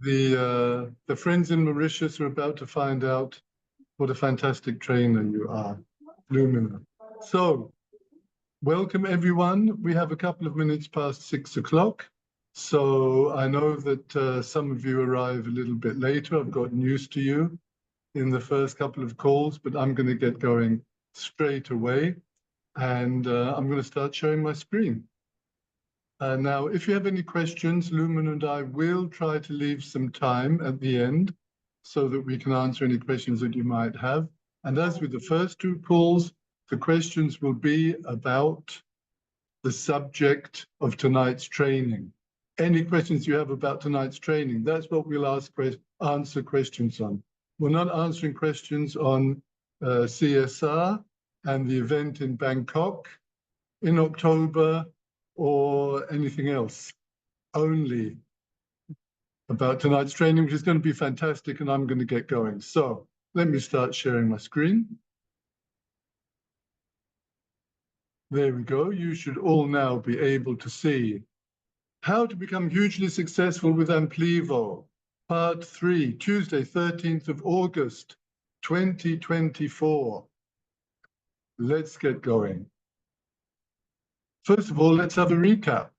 The friends in Mauritius are about to find out what a fantastic trainer you are, Lumina. So, welcome everyone. We have a couple of minutes past 6 o'clock. So I know that some of you arrive a little bit later. I've gotten used to you in the first couple of calls, but I'm going to get going straight away. And I'm going to start sharing my screen. Now, if you have any questions, Lumen and I will try to leave some time at the end so that we can answer any questions that you might have. And as with the first two calls, the questions will be about the subject of tonight's training. Any questions you have about tonight's training, that's what we'll answer questions on. We're not answering questions on CSR and the event in Bangkok in October, or anything else, only about tonight's training, which is going to be fantastic, and I'm going to get going. So let me start sharing my screen. There we go. You should all now be able to see how to become hugely successful with Amplivo, part 3, Tuesday, 13th of August, 2024. Let's get going. First of all, let's have a recap.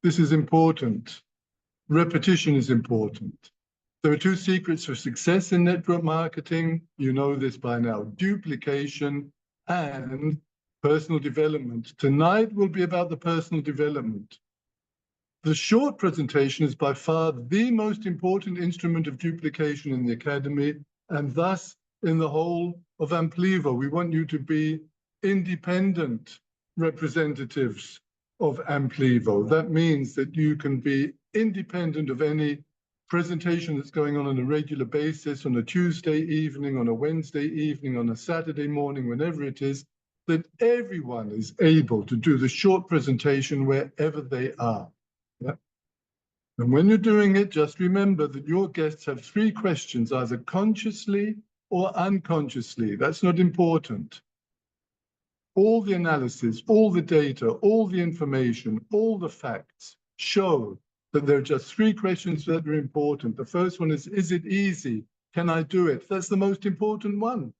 This is important. Repetition is important. There are two secrets for success in network marketing. You know this by now: duplication and personal development. Tonight will be about the personal development. The short presentation is by far the most important instrument of duplication in the Academy, and thus in the whole of Amplivo. We want you to be independent representatives of Amplivo. That means that you can be independent of any presentation that's going on a regular basis, on a Tuesday evening, on a Wednesday evening, on a Saturday morning, whenever it is, that everyone is able to do the short presentation wherever they are. Yeah? And when you're doing it, just remember that your guests have 3 questions, either consciously or unconsciously. That's not important. All the analysis, all the data, all the information, all the facts show that there are just 3 questions that are important. The first one is it easy? Can I do it? That's the most important one.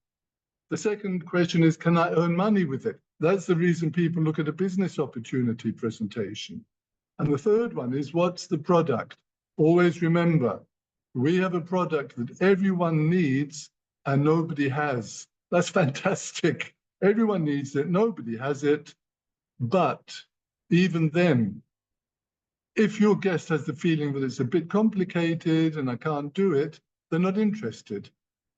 The second question is, can I earn money with it? That's the reason people look at a business opportunity presentation. And the third one is, what's the product? Always remember, we have a product that everyone needs and nobody has. That's fantastic. Everyone needs it, nobody has it. But even then, if your guest has the feeling that it's a bit complicated and I can't do it, they're not interested.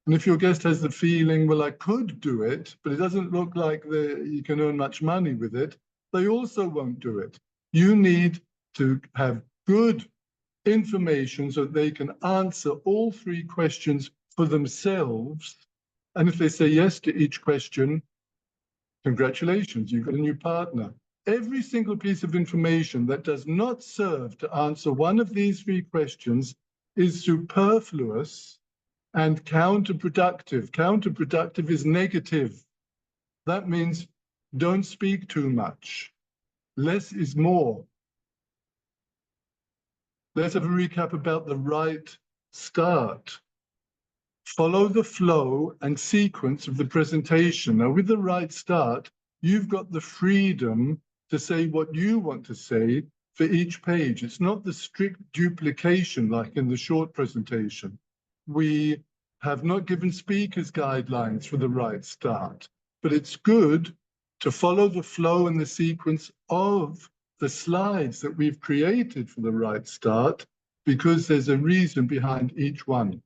And if your guest has the feeling, well, I could do it, but it doesn't look like you can earn much money with it, they also won't do it. You need to have good information so that they can answer all 3 questions for themselves. And if they say yes to each question, congratulations, you've got a new partner. Every single piece of information that does not serve to answer one of these 3 questions is superfluous and counterproductive. Counterproductive is negative. That means don't speak too much. Less is more. Let's have a recap about the right start. Follow the flow and sequence of the presentation. Now, with the right start, you've got the freedom to say what you want to say for each page. It's not the strict duplication like in the short presentation. We have not given speakers guidelines for the right start, but it's good to follow the flow and the sequence of the slides that we've created for the right start, because there's a reason behind each one.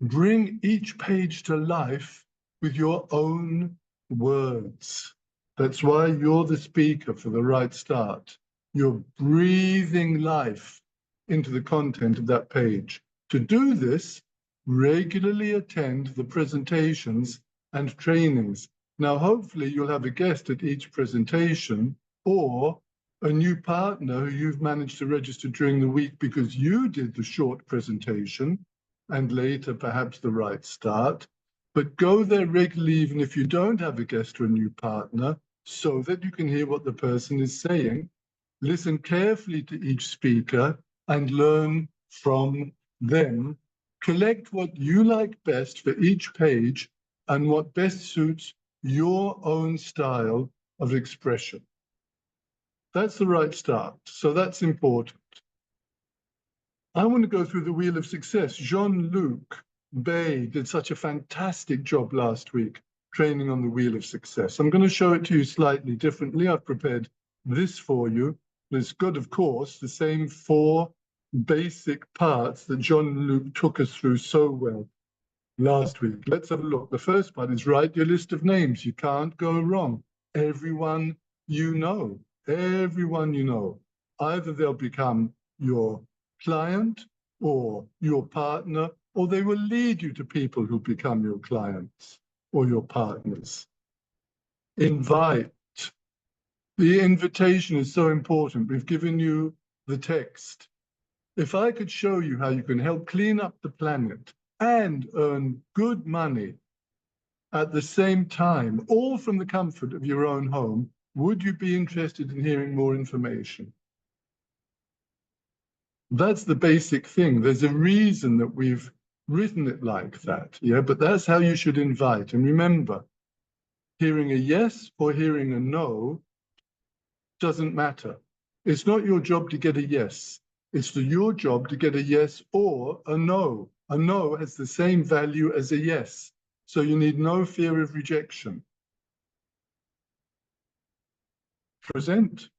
Bring each page to life with your own words. That's why you're the speaker for the right start. You're breathing life into the content of that page. To do this, regularly attend the presentations and trainings. Now, hopefully you'll have a guest at each presentation, or a new partner who you've managed to register during the week because you did the short presentation, and later perhaps the right start. But go there regularly, even if you don't have a guest or a new partner, so that you can hear what the person is saying. Listen carefully to each speaker and learn from Then collect what you like best for each page and what best suits your own style of expression. That's the right start. So that's important. I want to go through the Wheel of Success. Jean-Luc Bay did such a fantastic job last week training on the Wheel of Success. I'm going to show it to you slightly differently. I've prepared this for you. It's got, of course, the same 4 basic parts that Jean-Luc took us through so well last week. Let's have a look. The first part is write your list of names. You can't go wrong. Everyone you know. Everyone you know. Either they'll become your client or your partner, or they will lead you to people who become your clients or your partners. Invite. The invitation is so important. We've given you the text. If I could show you how you can help clean up the planet and earn good money at the same time, all from the comfort of your own home, would you be interested in hearing more information? That's the basic thing. There's a reason that we've written it like that, yeah? But that's how you should invite. And remember, hearing a yes or hearing a no doesn't matter. It's not your job to get a yes. It's your job to get a yes or a no. A no has the same value as a yes. So you need no fear of rejection. Present.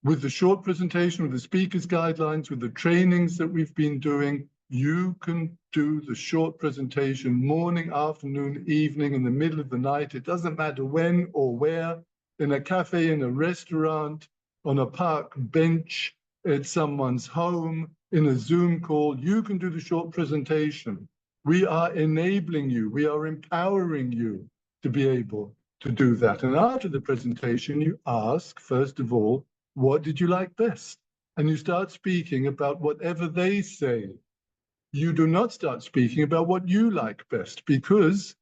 With the short presentation, with the speaker's guidelines, with the trainings that we've been doing, you can do the short presentation morning, afternoon, evening, in the middle of the night. It doesn't matter when or where, in a cafe, in a restaurant, on a park bench, at someone's home, in a Zoom call. You can do the short presentation. We are enabling you. We are empowering you to be able to do that. And after the presentation, you ask, first of all, what did you like best? And you start speaking about whatever they say. You do not start speaking about what you like best, because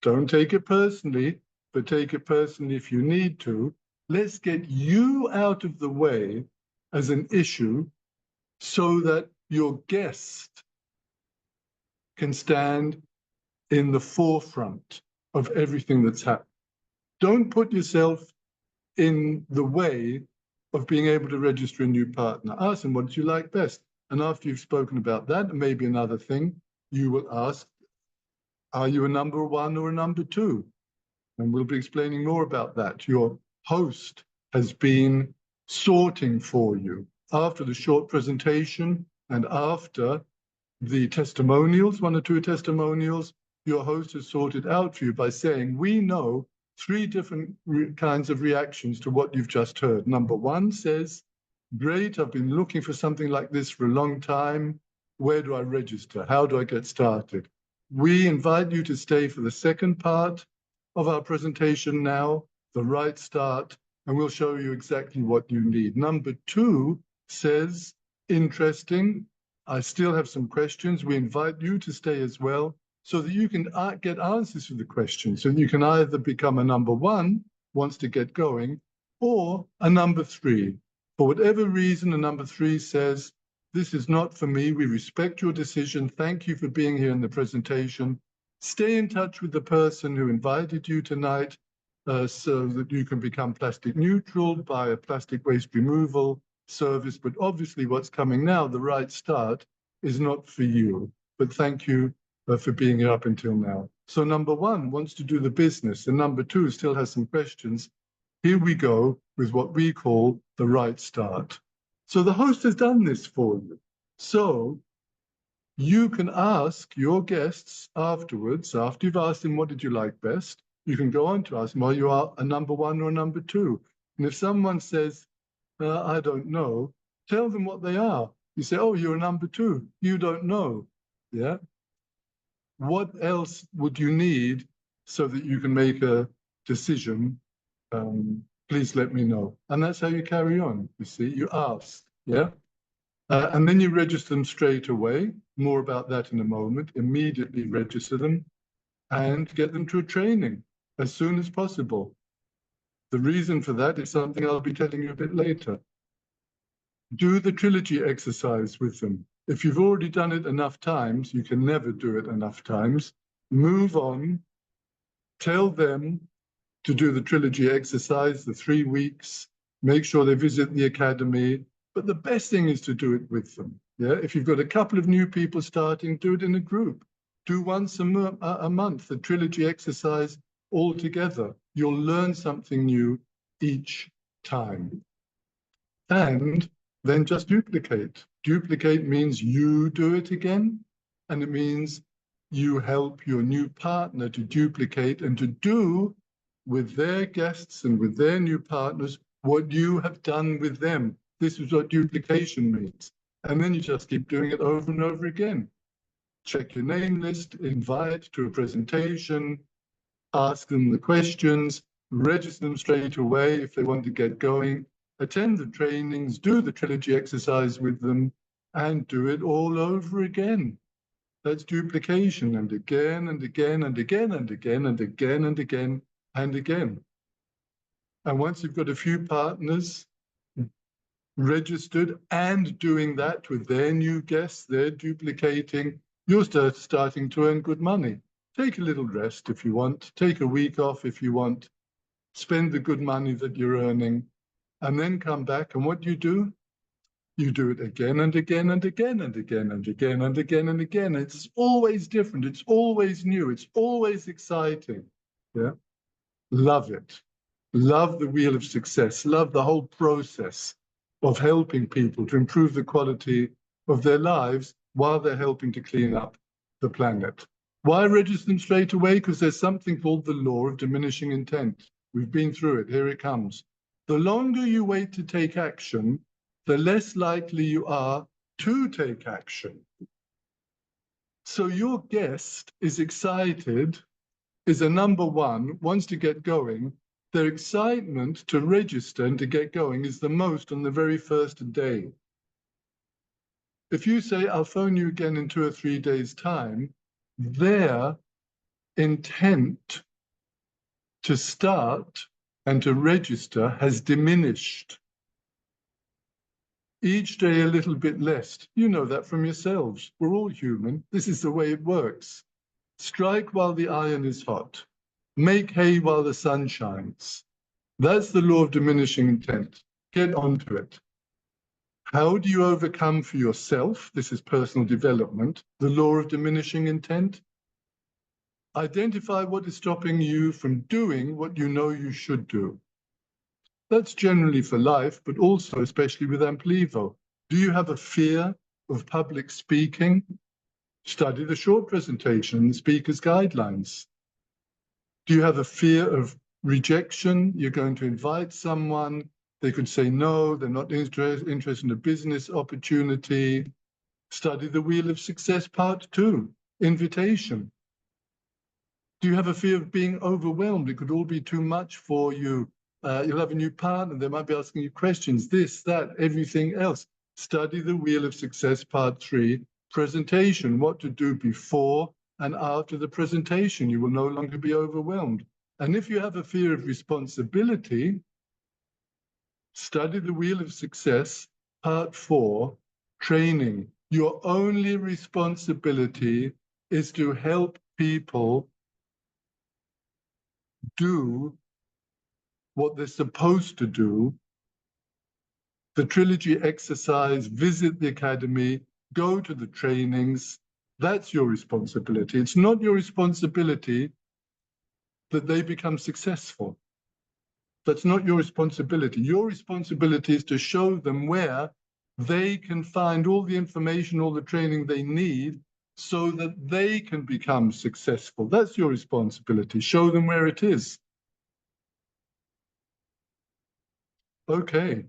don't take it personally, but take it personally if you need to. Let's get you out of the way as an issue so that your guest can stand in the forefront of everything that's happening. Don't put yourself in the way of being able to register a new partner. Ask them, what did you like best? And after you've spoken about that, and maybe another thing, you will ask, are you a number 1 or a number 2? And we'll be explaining more about that. Your host has been sorting for you. After the short presentation and after the testimonials, 1 or 2 testimonials, your host has sorted out for you by saying, we know 3 different kinds of reactions to what you've just heard. Number 1 says, great, I've been looking for something like this for a long time. Where do I register? How do I get started? We invite you to stay for the second part of our presentation now, the right start, and we'll show you exactly what you need. Number 2 says, interesting, I still have some questions. We invite you to stay as well, so that you can get answers to the questions. So you can either become a number 1, wants to get going, or a number 3. For whatever reason, a number 3 says, this is not for me. We respect your decision. Thank you for being here in the presentation. Stay in touch with the person who invited you tonight so that you can become plastic neutral by a plastic waste removal service. But obviously what's coming now, the right start, is not for you. But thank you for being here up until now. So number 1 wants to do the business, and number 2 still has some questions. Here we go with what we call the right start. So the host has done this for you. So you can ask your guests afterwards, after you've asked them what did you like best, you can go on to ask them, are you a number 1 or a number 2? And if someone says, I don't know, tell them what they are. You say, oh, you're a number 2. You don't know. Yeah. What else would you need so that you can make a decision? Please let me know. And that's how you carry on, you see, you ask, yeah? And then you register them straight away. More about that in a moment. Immediately register them and get them to a training as soon as possible. The reason for that is something I'll be telling you a bit later. Do the trilogy exercise with them. If you've already done it enough times, you can never do it enough times. Move on, tell them to do the trilogy exercise, the 3 weeks, make sure they visit the academy. But the best thing is to do it with them. Yeah, if you've got a couple of new people starting, do it in a group. Do once a month the trilogy exercise all together. You'll learn something new each time. And then just duplicate. Duplicate means you do it again, and it means you help your new partner to duplicate and to do with their guests and with their new partners what you have done with them. This is what duplication means. And then you just keep doing it over and over again. Check your name list, invite to a presentation, ask them the questions, register them straight away if they want to get going, attend the trainings, do the trilogy exercise with them, and do it all over again. That's duplication, and again and again and again and again and again and again and again. And once you've got a few partners registered and doing that with their new guests, they're duplicating, you're starting to earn good money. Take a little rest if you want, take a week off if you want, spend the good money that you're earning, and then come back, and what do? You do it again and again and again and again and again and again and again. It's always different, it's always new, it's always exciting. Yeah, love it. Love the wheel of success, love the whole process of helping people to improve the quality of their lives while they're helping to clean up the planet. Why register them straight away? Because there's something called the law of diminishing intent. We've been through it, here it comes. The longer you wait to take action, the less likely you are to take action. So your guest is excited, is a number one, wants to get going. Their excitement to register and to get going is the most on the very first day. If you say, I'll phone you again in 2 or 3 days' time, their intent to start and to register has diminished. Each day a little bit less. You know that from yourselves. We're all human. This is the way it works. Strike while the iron is hot. Make hay while the sun shines. That's the law of diminishing intent. Get onto it. How do you overcome for yourself, this is personal development, the law of diminishing intent? Identify what is stopping you from doing what you know you should do. That's generally for life, but also especially with Amplivo. Do you have a fear of public speaking? Study the short presentation and the speaker's guidelines. Do you have a fear of rejection? You're going to invite someone, they could say no, they're not interested in a business opportunity. Study the Wheel of Success Part 2, invitation. Do you have a fear of being overwhelmed? It could all be too much for you. You'll have a new partner, they might be asking you questions, this, that, everything else. Study the Wheel of Success Part 3, presentation, what to do before and after the presentation. You will no longer be overwhelmed. And if you have a fear of responsibility, study the Wheel of Success, Part 4, training. Your only responsibility is to help people do what they're supposed to do. The trilogy exercise, visit the academy, go to the trainings. That's your responsibility. It's not your responsibility that they become successful. That's not your responsibility. Your responsibility is to show them where they can find all the information, all the training they need so that they can become successful. That's your responsibility. Show them where it is. Okay.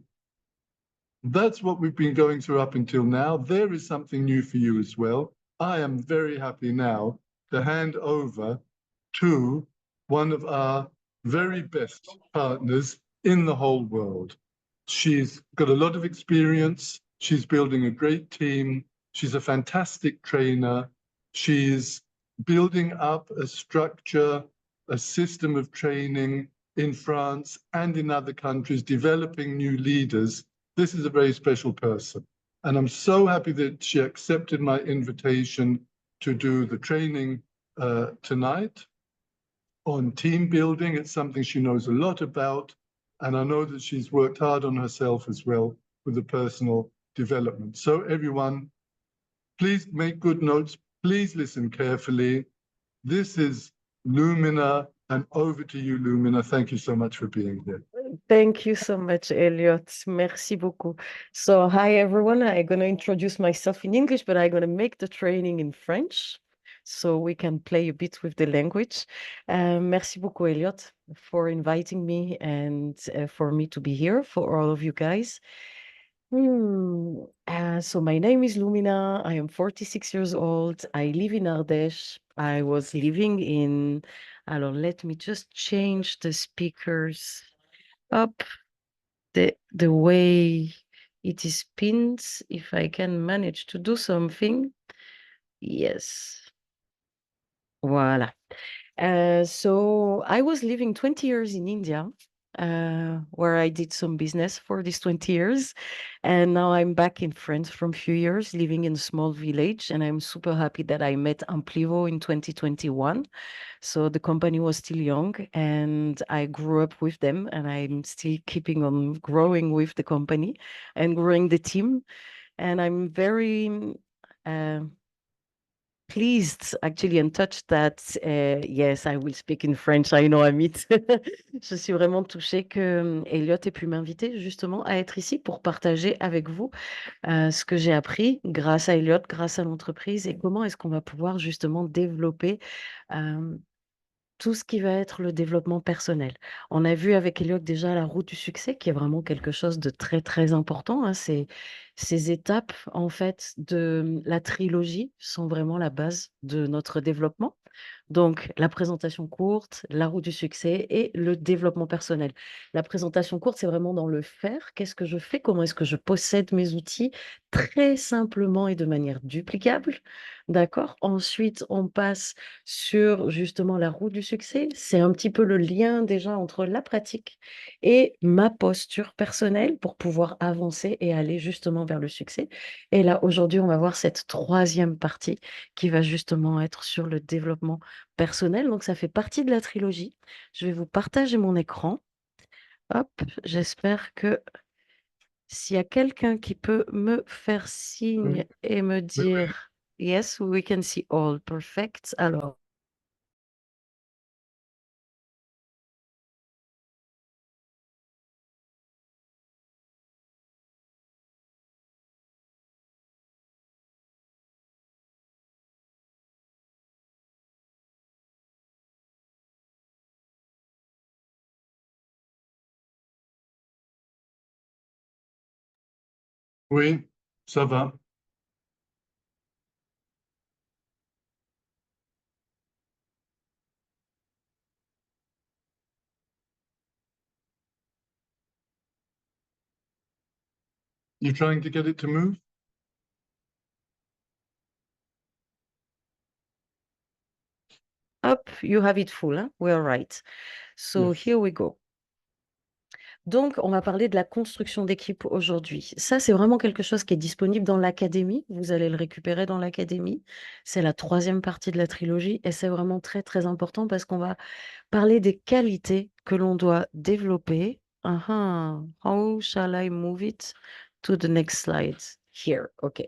That's what we've been going through up until now. There is something new for you as well. I am very happy now to hand over to one of our very best partners in the whole world. She's got a lot of experience. She's building a great team. She's a fantastic trainer. She's building up a structure, a system of training in France and in other countries, developing new leaders. This is a very special person. And I'm so happy that she accepted my invitation to do the training tonight on team building. It's something she knows a lot about. And I know that she's worked hard on herself as well with the personal development. So everyone, please make good notes. Please listen carefully. This is Lumina, and over to you, Lumina. Thank you so much for being here. Thank you so much, Elliot. Merci beaucoup. So, hi everyone. I'm going to introduce myself in English, but I'm going to make the training in French so we can play a bit with the language. Merci beaucoup, Elliot, for inviting me and for me to be here for all of you guys. So my name is Lumina. I am 46 years old. I live in Ardèche. I was living in, alors let me just change the speakers up the way it is pinned, if I can manage to do something. Yes. Voila. So I was living 20 years in India, where I did some business for these 20 years. And now I'm back in France from a few years, living in a small village. And I'm super happy that I met Amplivo in 2021. So the company was still young and I grew up with them, and I'm still keeping on growing with the company and growing the team. And I'm very uh, pleased actually and touched that, yes, I will speak in French, I know, Amit. Je suis vraiment touchée que Elliot ait pu m'inviter justement à être ici pour partager avec vous ce que j'ai appris grâce à Elliot, grâce à l'entreprise, et comment est-ce qu'on va pouvoir justement développer euh, tout ce qui va être le développement personnel. On a vu avec Elliot déjà la route du succès, qui est vraiment quelque chose de très, très important, hein. Ces étapes, en fait, de la trilogie sont vraiment la base de notre développement. Donc, la présentation courte, la route du succès et le développement personnel. La présentation courte, c'est vraiment dans le faire. Qu'est-ce que je fais? Comment est-ce que je possède mes outils très simplement et de manière duplicable? D'accord? Ensuite, on passe sur justement la route du succès. C'est un petit peu le lien déjà entre la pratique et ma posture personnelle pour pouvoir avancer et aller justement vers le succès. Et là, aujourd'hui, on va voir cette troisième partie qui va justement être sur le développement personnel. Donc, ça fait partie de la trilogie. Je vais vous partager mon écran. Hop, j'espère que s'il y a quelqu'un qui peut me faire signe Oui, et me oui, dire yes, we can see all. Perfect. Alors, oui, ça va. You trying to get it to move? hop, you have it full, hein? We're right. So Yes. here we go. Donc, on va parler de la construction d'équipe aujourd'hui. Ça, c'est vraiment quelque chose qui est disponible dans l'académie. Vous allez le récupérer dans l'académie. C'est la troisième partie de la trilogie et c'est vraiment très, très important parce qu'on va parler des qualités que l'on doit développer. How shall I move it to the next slide? Here. OK.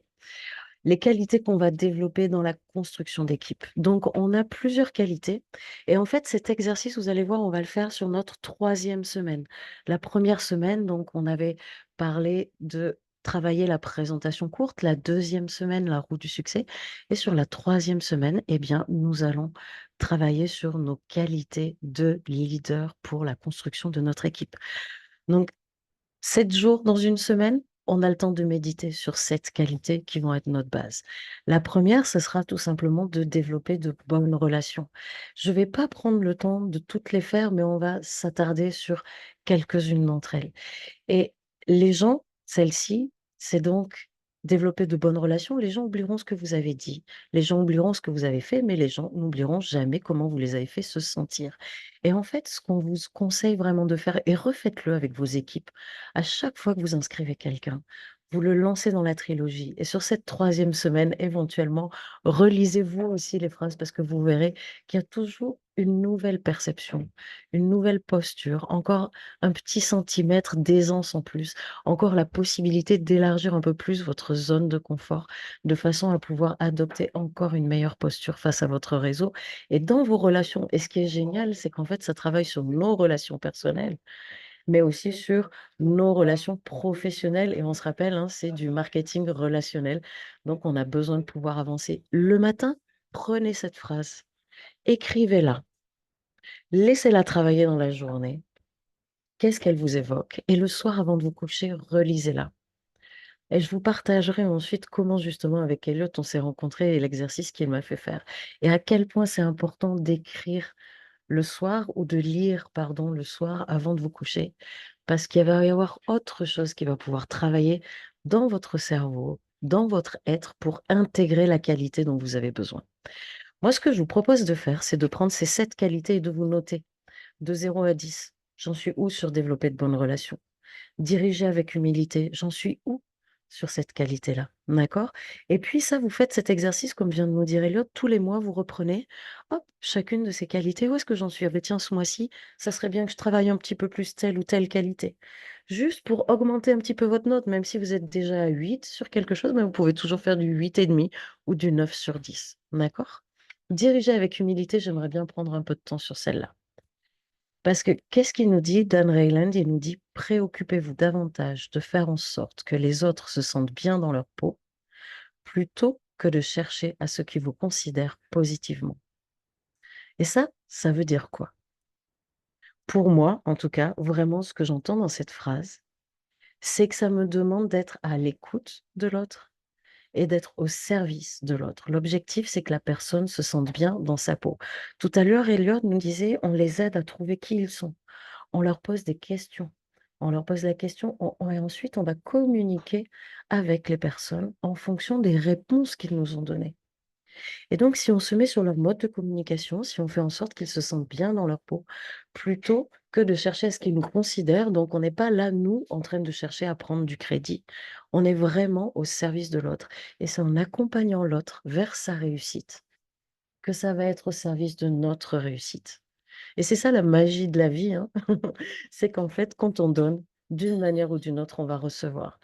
Les qualités qu'on va développer dans la construction d'équipe. Donc, on a plusieurs qualités. Et en fait, cet exercice, vous allez voir, on va le faire sur notre troisième semaine. La première semaine, donc, on avait parlé de travailler la présentation courte. La deuxième semaine, la route du succès. Et sur la troisième semaine, eh bien, nous allons travailler sur nos qualités de leader pour la construction de notre équipe. Donc, 7 jours dans une semaine, on a le temps de méditer sur 7 qualités qui vont être notre base. La première, ce sera tout simplement de développer de bonnes relations. Je ne vais pas prendre le temps de toutes les faire, mais on va s'attarder sur quelques-unes d'entre elles. Et les gens, celles-ci, c'est donc développer de bonnes relations. Les gens oublieront ce que vous avez dit, les gens oublieront ce que vous avez fait, mais les gens n'oublieront jamais comment vous les avez fait se sentir. Et en fait, ce qu'on vous conseille vraiment de faire, et refaites-le avec vos équipes, à chaque fois que vous inscrivez quelqu'un, vous le lancez dans la trilogie. Et sur cette troisième semaine, éventuellement, relisez-vous aussi les phrases parce que vous verrez qu'il y a toujours une nouvelle perception, une nouvelle posture, encore un petit centimètre d'aisance en plus, encore la possibilité d'élargir un peu plus votre zone de confort de façon à pouvoir adopter encore une meilleure posture face à votre réseau et dans vos relations. Et ce qui est génial, c'est qu'en fait, ça travaille sur nos relations personnelles mais aussi sur nos relations professionnelles. Et on se rappelle, hein, c'est du marketing relationnel. Donc, on a besoin de pouvoir avancer. Le matin, prenez cette phrase, écrivez-la, laissez-la travailler dans la journée. Qu'est-ce qu'elle vous évoque? Et le soir, avant de vous coucher, relisez-la. Et je vous partagerai ensuite comment justement avec Elliot on s'est rencontrés et l'exercice qu'il m'a fait faire. Et à quel point c'est important d'écrire le soir ou de lire, pardon, le soir avant de vous coucher, parce qu'il va y avoir autre chose qui va pouvoir travailler dans votre cerveau, dans votre être pour intégrer la qualité dont vous avez besoin. Moi, ce que je vous propose de faire, c'est de prendre ces 7 qualités et de vous noter de 0 à 10. J'en suis où sur développer de bonnes relations? Diriger avec humilité, j'en suis où sur cette qualité-là? D'accord? Et puis ça, vous faites cet exercice, comme vient de nous dire Elliot, tous les mois, vous reprenez, hop, chacune de ces qualités. Où est-ce que j'en suis? Ah ben tiens, ce mois-ci, ça serait bien que je travaille un petit peu plus telle ou telle qualité. Juste pour augmenter un petit peu votre note, même si vous êtes déjà à 8 sur quelque chose, mais vous pouvez toujours faire du 8,5 ou du 9 sur 10. D'accord? Diriger avec humilité, j'aimerais bien prendre un peu de temps sur celle-là. Parce que qu'est-ce qu'il nous dit, Dan Rayland? Il nous dit, préoccupez-vous davantage de faire en sorte que les autres se sentent bien dans leur peau, plutôt que de chercher à ce qu'ils vous considèrent positivement. Et ça veut dire quoi? Pour moi, en tout cas, vraiment, ce que j'entends dans cette phrase, c'est que ça me demande d'être à l'écoute de l'autre et d'être au service de l'autre. L'objectif, c'est que la personne se sente bien dans sa peau. Tout à l'heure, Elliot nous disait, on les aide à trouver qui ils sont. On leur pose des questions. On leur pose la question et ensuite on va communiquer avec les personnes en fonction des réponses qu'ils nous ont données. Et donc, si on se met sur leur mode de communication, si on fait en sorte qu'ils se sentent bien dans leur peau, plutôt que de chercher à ce qu'ils nous considèrent, donc on n'est pas là, nous, en train de chercher à prendre du crédit. On est vraiment au service de l'autre. Et c'est en accompagnant l'autre vers sa réussite que ça va être au service de notre réussite. Et c'est ça la magie de la vie, hein. C'est qu'en fait, quand on donne, d'une manière ou d'une autre, on va recevoir.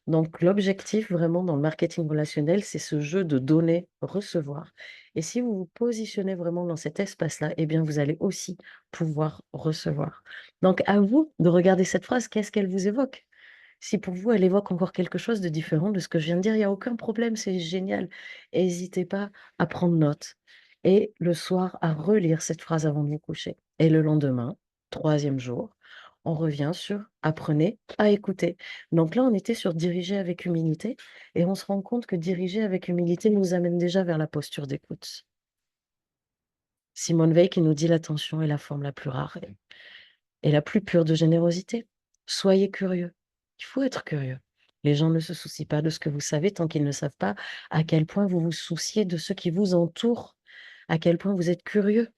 Donc l'objectif vraiment dans le marketing relationnel, c'est ce jeu de donner, recevoir. Et si vous vous positionnez vraiment dans cet espace-là, eh bien vous allez aussi pouvoir recevoir. Donc à vous de regarder cette phrase, qu'est-ce qu'elle vous évoque? Si pour vous, elle évoque encore quelque chose de différent de ce que je viens de dire, il y a aucun problème, c'est génial. Hésitez pas à prendre note et le soir à relire cette phrase avant de vous coucher. Et le lendemain, 3e jour, on revient sur apprenez à écouter. Donc là, on était sur diriger avec humilité et on se rend compte que diriger avec humilité nous amène déjà vers la posture d'écoute. Simone Veil qui nous dit l'attention est la forme la plus rare et la plus pure de générosité. Soyez curieux. Il faut être curieux. Les gens ne se soucient pas de ce que vous savez tant qu'ils ne savent pas à quel point vous vous souciez de ceux qui vous entourent, à quel point vous êtes curieux.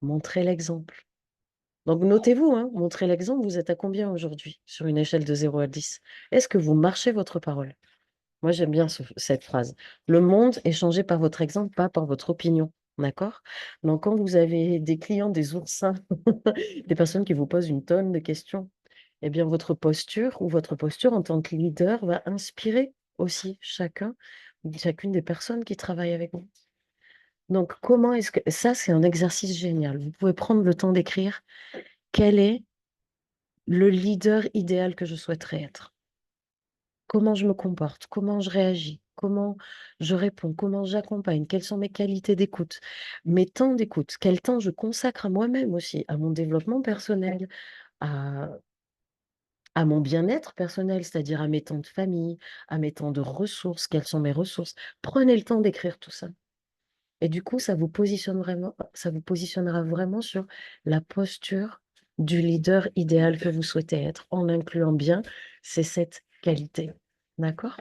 Montrez l'exemple. Donc notez-vous, hein, montrez l'exemple, vous êtes à combien aujourd'hui sur une échelle de 0 à 10? Est-ce que vous marchez votre parole? Moi, j'aime bien cette phrase. Le monde est changé par votre exemple, pas par votre opinion. D'accord? Donc, quand vous avez des clients, des oursins, des personnes qui vous posent une tonne de questions, eh bien, votre posture en tant que leader va inspirer aussi chacune des personnes qui travaillent avec vous. Donc, comment est-ce que ça, c'est un exercice génial. Vous pouvez prendre le temps d'écrire quel est le leader idéal que je souhaiterais être. Comment je me comporte, comment je réagis, comment je réponds, comment j'accompagne, quelles sont mes qualités d'écoute, mes temps d'écoute, quel temps je consacre à moi-même aussi, à mon développement personnel, à, à mon bien-être personnel, c'est-à-dire à mes temps de famille, à mes temps de ressources, quelles sont mes ressources. Prenez le temps d'écrire tout ça. Et du coup, ça vous positionnera vraiment sur la posture du leader idéal que vous souhaitez être, en incluant bien ces 7 qualités. D'accord?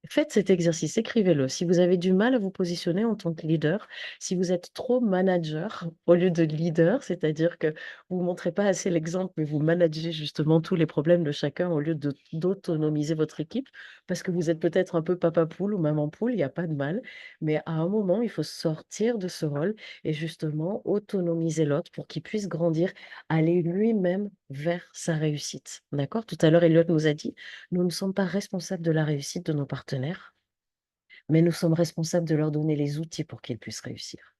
Faites cet exercice, écrivez-le. Si vous avez du mal à vous positionner en tant que leader, si vous êtes trop manager au lieu de leader, c'est-à-dire que vous ne montrez pas assez l'exemple, mais vous managez justement tous les problèmes de chacun au lieu d'autonomiser votre équipe, parce que vous êtes peut-être un peu papa poule ou maman poule, il n'y a pas de mal, mais à un moment, il faut sortir de ce rôle et justement autonomiser l'autre pour qu'il puisse grandir, aller lui-même vers sa réussite. D'accord? Tout à l'heure, Elliot nous a dit, nous ne sommes pas responsables de la réussite de nos partenaires, mais nous sommes responsables de leur donner les outils pour qu'ils puissent réussir.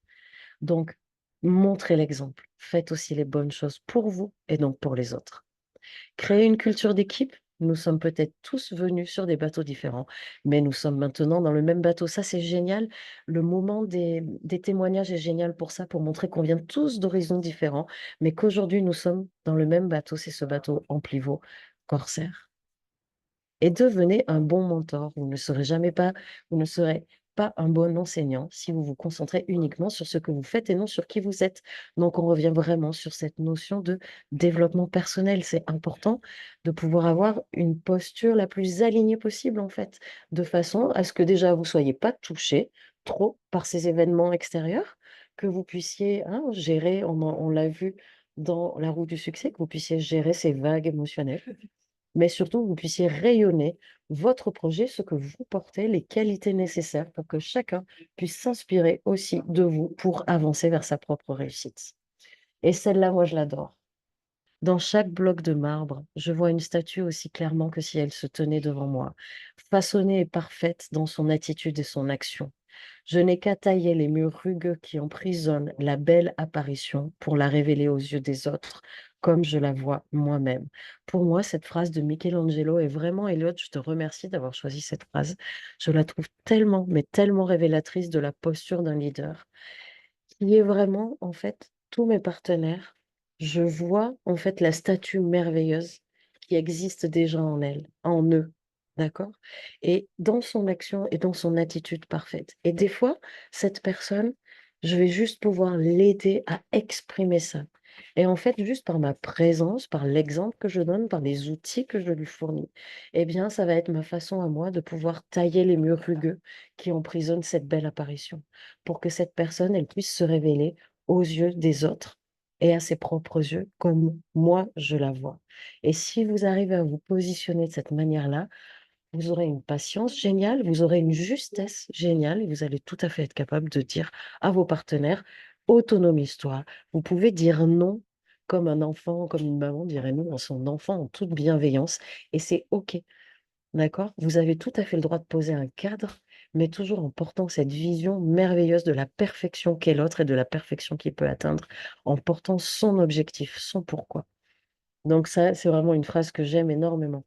Donc, montrez l'exemple. Faites aussi les bonnes choses pour vous et donc pour les autres. Créez une culture d'équipe. Nous sommes peut-être tous venus sur des bateaux différents, mais nous sommes maintenant dans le même bateau. Ça, c'est génial. Le moment des témoignages est génial pour ça, pour montrer qu'on vient tous d'horizons différents, mais qu'aujourd'hui, nous sommes dans le même bateau. C'est ce bateau en pivot corsaire. Et devenez un bon mentor. Vous ne serez pas un bon enseignant si vous vous concentrez uniquement sur ce que vous faites et non sur qui vous êtes. Donc, on revient vraiment sur cette notion de développement personnel. C'est important de pouvoir avoir une posture la plus alignée possible, en fait, de façon à ce que déjà vous soyez pas touché trop par ces événements extérieurs, que vous puissiez gérer, on l'a vu dans la roue du succès, que vous puissiez gérer ces vagues émotionnelles, mais surtout que vous puissiez rayonner votre projet, ce que vous portez, les qualités nécessaires pour que chacun puisse s'inspirer aussi de vous pour avancer vers sa propre réussite. Et celle-là, moi, je l'adore. Dans chaque bloc de marbre, je vois une statue aussi clairement que si elle se tenait devant moi, façonnée et parfaite dans son attitude et son action. Je n'ai qu'à tailler les murs rugueux qui emprisonnent la belle apparition pour la révéler aux yeux des autres, comme je la vois moi-même. Pour moi, cette phrase de Michelangelo est vraiment, Elliot, je te remercie d'avoir choisi cette phrase. Je la trouve tellement, mais tellement révélatrice de la posture d'un leader qui est vraiment, en fait, tous mes partenaires. Je vois, en fait, la statue merveilleuse qui existe déjà en elle, en eux. D'accord? Et dans son action et dans son attitude parfaite. Et des fois, cette personne, je vais juste pouvoir l'aider à exprimer ça. Et en fait, juste par ma présence, par l'exemple que je donne, par les outils que je lui fournis, eh bien, ça va être ma façon à moi de pouvoir tailler les murs rugueux qui emprisonnent cette belle apparition pour que cette personne, elle puisse se révéler aux yeux des autres et à ses propres yeux, comme moi je la vois. Et si vous arrivez à vous positionner de cette manière-là, vous aurez une patience géniale, vous aurez une justesse géniale et vous allez tout à fait être capable de dire à vos partenaires, autonomise-toi. Vous pouvez dire non comme un enfant, comme une maman dirait non à son enfant en toute bienveillance et c'est OK. D'accord? Vous avez tout à fait le droit de poser un cadre, mais toujours en portant cette vision merveilleuse de la perfection qu'est l'autre et de la perfection qu'il peut atteindre, en portant son objectif, son pourquoi. Donc ça, c'est vraiment une phrase que j'aime énormément.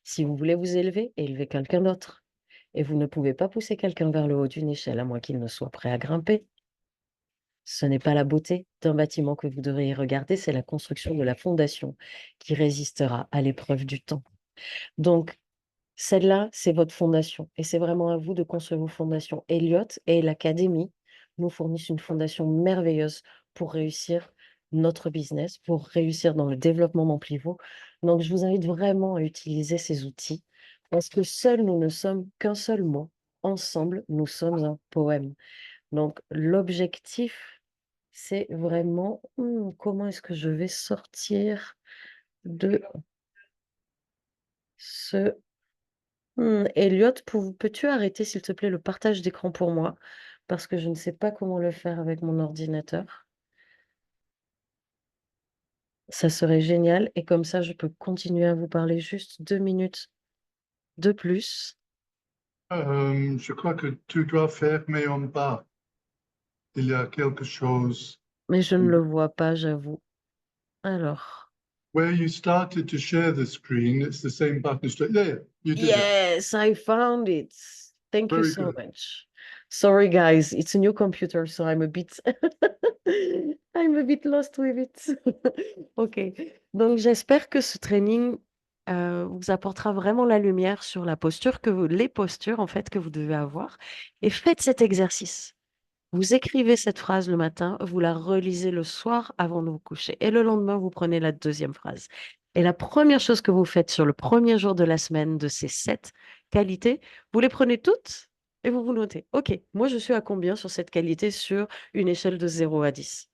Si vous voulez vous élever, élevez quelqu'un d'autre. Et vous ne pouvez pas pousser quelqu'un vers le haut d'une échelle à moins qu'il ne soit prêt à grimper. Ce n'est pas la beauté d'un bâtiment que vous devriez regarder, c'est la construction de la fondation qui résistera à l'épreuve du temps. Donc, celle-là, c'est votre fondation et c'est vraiment à vous de construire vos fondations. Elliot et l'académie nous fournissent une fondation merveilleuse pour réussir notre business, pour réussir dans le développement d'Amplivaux. Donc, je vous invite vraiment à utiliser ces outils parce que seuls nous ne sommes qu'un seul mot. Ensemble, nous sommes un poème. Donc, l'objectif, c'est vraiment comment est-ce que je vais sortir de ce Elliot, peux-tu arrêter, s'il te plaît, le partage d'écran pour moi? Parce que je ne sais pas comment le faire avec mon ordinateur. Ça serait génial et comme ça, je peux continuer à vous parler juste 2 minutes de plus, Je crois que tu dois fermer en bas. Il y a quelque chose. mais je ne le vois pas, j'avoue. Alors. Where you started to share the screen, it's the same button straight there. You did it. Yes, I found it. Thank you Very so good. much. Sorry, guys, it's a new computer, so I'm a bit I'm a bit lost with it. OK. Donc j'espère que ce training, vous apportera vraiment la lumière sur la posture les postures, en fait, que vous devez avoir et faites cet exercice. Vous écrivez cette phrase le matin, vous la relisez le soir avant de vous coucher et le lendemain, vous prenez la deuxième phrase et la première chose que vous faites sur le premier jour de la semaine de ces 7 qualité, vous les prenez toutes et vous vous notez. OK, moi je suis à combien sur cette qualité sur une échelle de 0 à 10?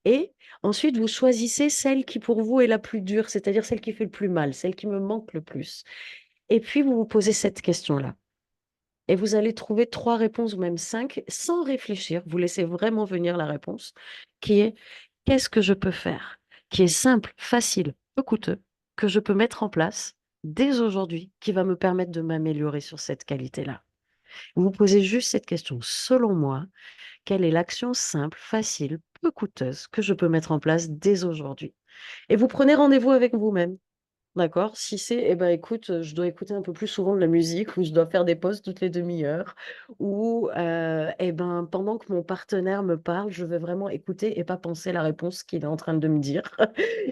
Et ensuite, vous choisissez celle qui pour vous est la plus dure, c'est-à-dire celle qui fait le plus mal, celle qui me manque le plus. Et puis vous vous posez cette question-là. Et vous allez trouver 3 réponses ou même 5 sans réfléchir. Vous laissez vraiment venir la réponse qui est: «Qu'est-ce que je peux faire?» qui est simple, facile, peu coûteux, que je peux mettre en place dès aujourd'hui, qui va me permettre de m'améliorer sur cette qualité-là. Vous vous posez juste cette question: «Selon moi, quelle est l'action simple, facile, peu coûteuse que je peux mettre en place dès aujourd'hui?» Et vous prenez rendez-vous avec vous-même. D'accord. Si c'est: «Eh ben, écoute, je dois écouter un peu plus souvent de la musique ou je dois faire des pauses toutes les demi-heures» ou «Eh ben, pendant que mon partenaire me parle, je vais vraiment écouter et pas penser la réponse qu'il est en train de me dire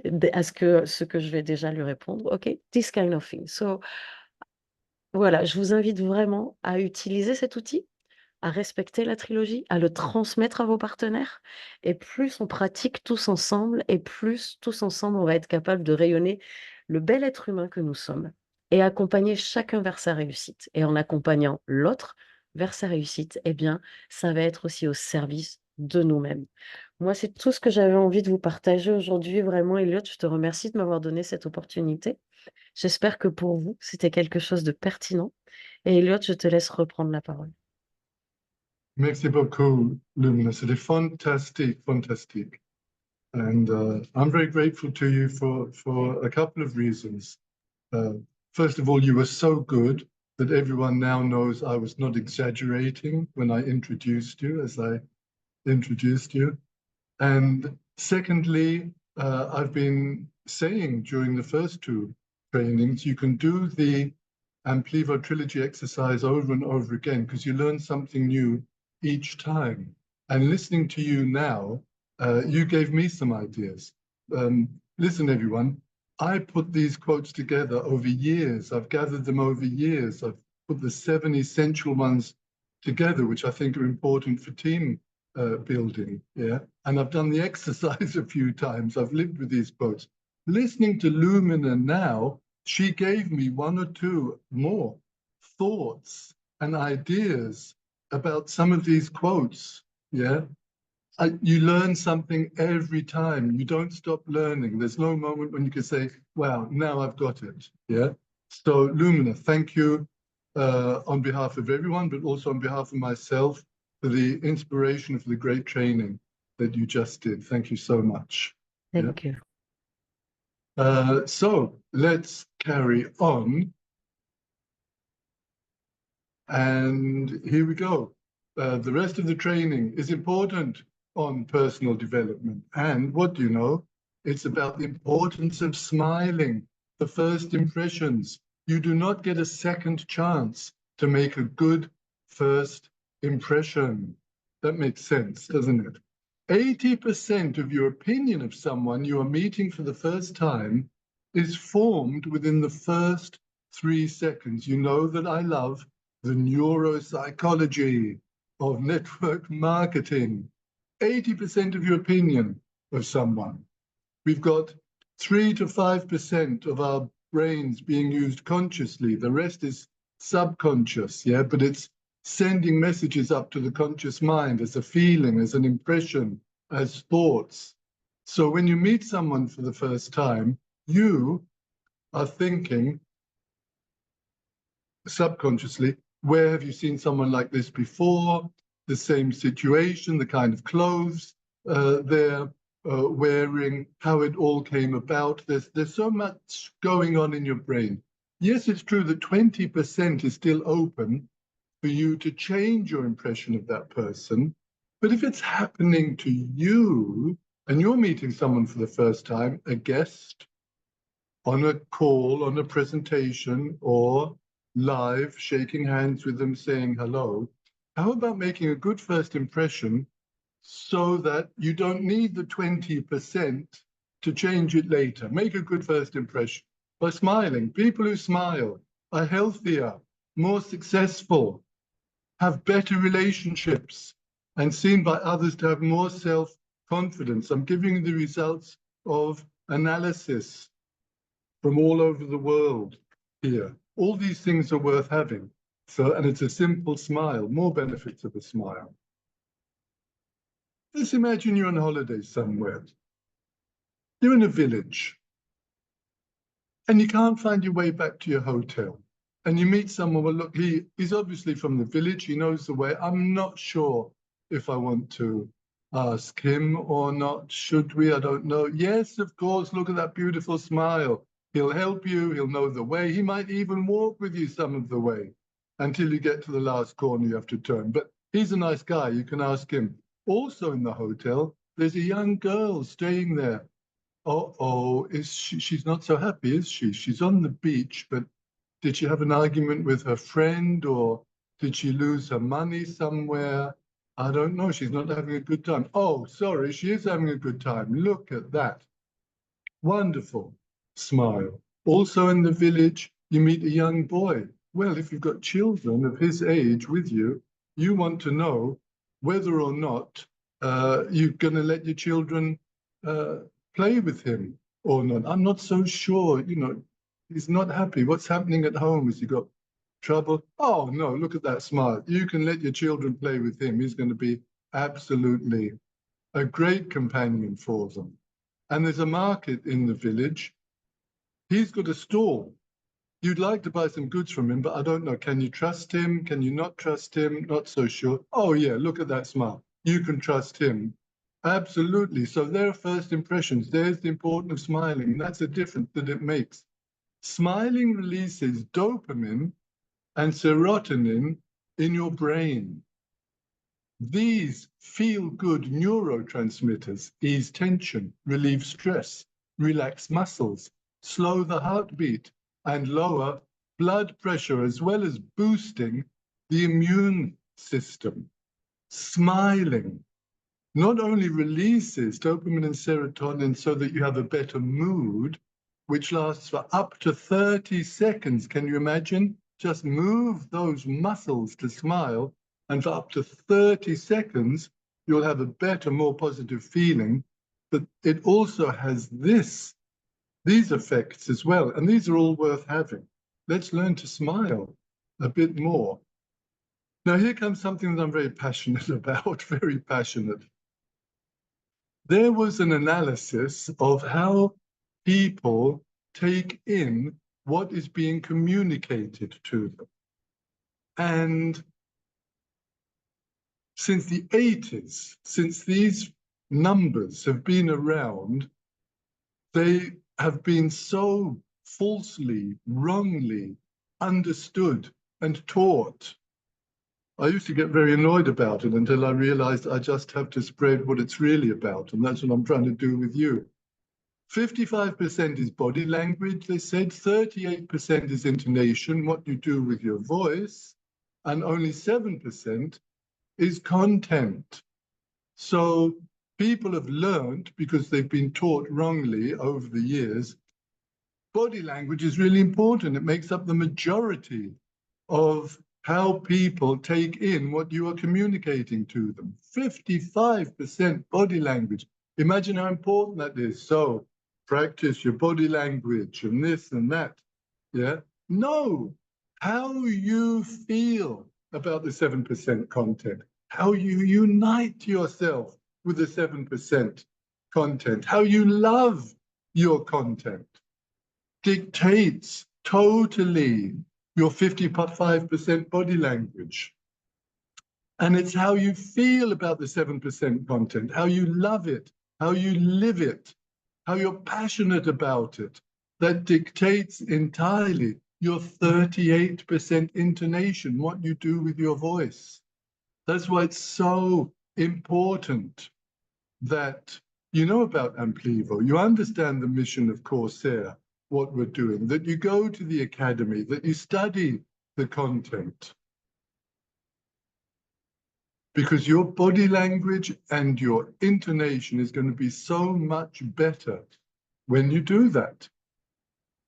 d à ce que je vais déjà lui répondre». OK? This kind of thing. So, voilà, je vous invite vraiment à utiliser cet outil, à respecter la trilogie, à le transmettre à vos partenaires et plus on pratique tous ensemble et plus tous ensemble on va être capable de rayonner le bel être humain que nous sommes et accompagner chacun vers sa réussite. Et en accompagnant l'autre vers sa réussite, eh bien, ça va être aussi au service de nous-mêmes. Moi, c'est tout ce que j'avais envie de vous partager aujourd'hui. Vraiment, Elliot, je te remercie de m'avoir donné cette opportunité. J'espère que pour vous, c'était quelque chose de pertinent. Et Elliot, je te laisse reprendre la parole. Merci beaucoup, Lumina. C'était fantastic, fantastic. And I'm very grateful to you for a couple of reasons. First of all, you were so good that everyone now knows I was not exaggerating when I introduced you, as I introduced you. And secondly, I've been saying during the first two trainings, you can do the Amplivo Trilogy exercise over and over again because you learn something new each time. And listening to you now, you gave me some ideas. Listen, everyone, I put these quotes together over years. I've gathered them over years. I've put the 7 essential ones together, which I think are important for team building. Yeah. And I've done the exercise a few times. I've lived with these quotes. Listening to Lumina now, she gave me 1 or 2 more thoughts and ideas about some of these quotes. Yeah. You learn something every time. You don't stop learning. There's no moment when you can say, wow, now I've got it. Yeah. So Lumina, thank you on behalf of everyone, but also on behalf of myself for the inspiration of the great training that you just did. Thank you so much. Yeah. Thank you. So let's carry on. And here we go. The rest of the training is important on personal development. And what do you know? It's about the importance of smiling, the first impressions. You do not get a second chance to make a good first impression. That makes sense, doesn't it? 80% of your opinion of someone you are meeting for the first time is formed within the first 3 seconds. You know that I love the neuropsychology of network marketing. 80% of your opinion of someone. We've got 3 to 5% of our brains being used consciously. The rest is subconscious, yeah, but it's sending messages up to the conscious mind as a feeling, as an impression, as thoughts. So when you meet someone for the first time, you are thinking subconsciously, where have you seen someone like this before? The same situation, the kind of clothes they're wearing, how it all came about. There's so much going on in your brain. Yes, it's true that 20% is still open for you to change your impression of that person. But if it's happening to you and you're meeting someone for the first time, a guest, on a call, on a presentation, or live, shaking hands with them, saying hello, how about making a good first impression so that you don't need the 20% to change it later? Make a good first impression by smiling. People who smile are healthier, more successful, have better relationships, and seen by others to have more self-confidence. I'm giving you the results of analysis from all over the world here. All these things are worth having. So, and it's a simple smile, more benefits of a smile. Let's imagine you're on holiday somewhere. You're in a village and you can't find your way back to your hotel. And you meet someone, well, look, he's obviously from the village, he knows the way. I'm not sure if I want to ask him or not. Should we? I don't know. Yes, of course, look at that beautiful smile. He'll help you, he'll know the way. He might even walk with you some of the way until you get to the last corner you have to turn. But he's a nice guy, you can ask him. Also in the hotel, there's a young girl staying there. Oh, she's not so happy, is she? She's on the beach, but did she have an argument with her friend or did she lose her money somewhere? I don't know. She's not having a good time. Oh, sorry, she is having a good time. Look at that. Wonderful. Smile. Also in the village, you meet a young boy. Well, if you've got children of his age with you, you want to know whether or not you're going to let your children play with him or not. I'm not so sure, he's not happy. What's happening at home? Has he got trouble? Oh, no, look at that smile. You can let your children play with him. He's going to be absolutely a great companion for them. And there's a market in the village. He's got a stall. You'd like to buy some goods from him, but I don't know. Can you trust him? Can you not trust him? Not so sure. Oh, yeah, look at that smile. You can trust him. Absolutely. So there are first impressions. There's the importance of smiling. That's the difference that it makes. Smiling releases dopamine and serotonin in your brain. These feel-good neurotransmitters ease tension, relieve stress, relax muscles, slow the heartbeat, and lower blood pressure, as well as boosting the immune system. Smiling not only releases dopamine and serotonin so that you have a better mood, which lasts for up to 30 seconds. Can you imagine? Just move those muscles to smile, and for up to 30 seconds, you'll have a better, more positive feeling. But it also has these effects as well, and these are all worth having. Let's learn to smile a bit more. Now, here comes something that I'm very passionate about, very passionate. There was an analysis of how people take in what is being communicated to them. And since the 80s, since these numbers have been around, they have been so falsely, wrongly understood and taught. I used to get very annoyed about it until I realized I just have to spread what it's really about. And that's what I'm trying to do with you. 55% is body language, they said. 38% is intonation, what you do with your voice. And only 7% is content. So people have learned, because they've been taught wrongly over the years, body language is really important. It makes up the majority of how people take in what you are communicating to them. 55% body language. Imagine how important that is. So practice your body language and this and that. Yeah. No, how you feel about the 7% content, how you unite yourself with the 7% content, how you love your content dictates totally your 55% body language. And it's how you feel about the 7% content, how you love it, how you live it, how you're passionate about it, that dictates entirely your 38% intonation, what you do with your voice. That's why it's so important that you know about Amplivo, you understand the mission of Corsair, what we're doing, that you go to the academy, that you study the content. Because your body language and your intonation is going to be so much better when you do that.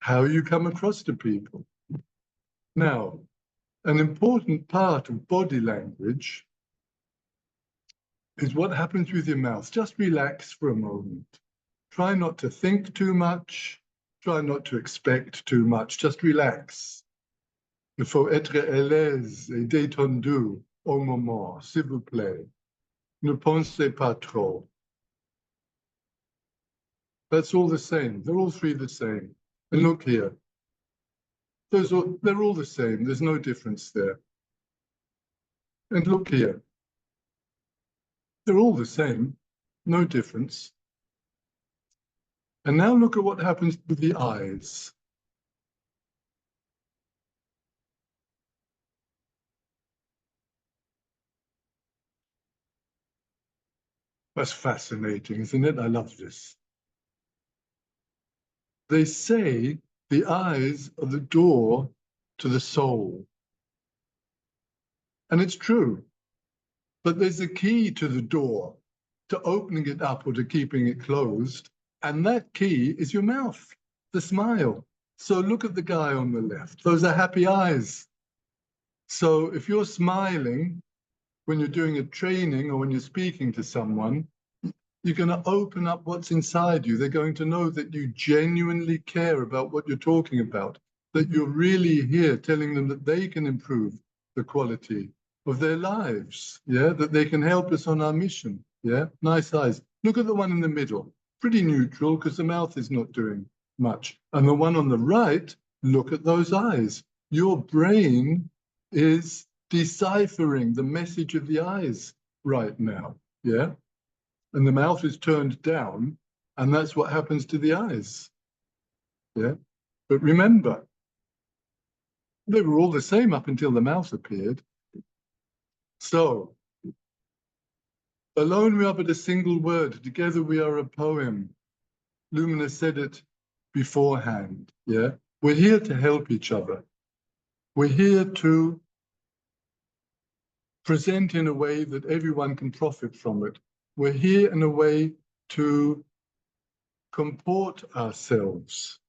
How you come across to people. Now, an important part of body language is what happens with your mouth. Just relax for a moment. Try not to think too much. Try not to expect too much. Just relax. Il faut être à l'aise et détendu au moment, s'il vous plaît. Ne pensez pas trop. That's all the same. They're all three the same. And look here. They're all the same. There's no difference there. And look here. They're all the same. No difference. And now look at what happens with the eyes. That's fascinating, isn't it? I love this. They say the eyes are the door to the soul. And it's true. But there's a key to the door, to opening it up or to keeping it closed. And that key is your mouth, the smile. So look at the guy on the left. Those are happy eyes. So if you're smiling when you're doing a training or when you're speaking to someone, you're going to open up what's inside you. They're going to know that you genuinely care about what you're talking about, that you're really here telling them that they can improve the quality of their lives, yeah, that they can help us on our mission, yeah. Nice eyes. Look at the one in the middle, pretty neutral because the mouth is not doing much. And the one on the right, look at those eyes. Your brain is deciphering the message of the eyes right now, yeah. And the mouth is turned down, and that's what happens to the eyes, yeah. But remember, they were all the same up until the mouth appeared. So, alone we are but a single word, together we are a poem. Lumina said it beforehand, yeah? We're here to help each other. We're here to present in a way that everyone can profit from it. We're here in a way to comport ourselves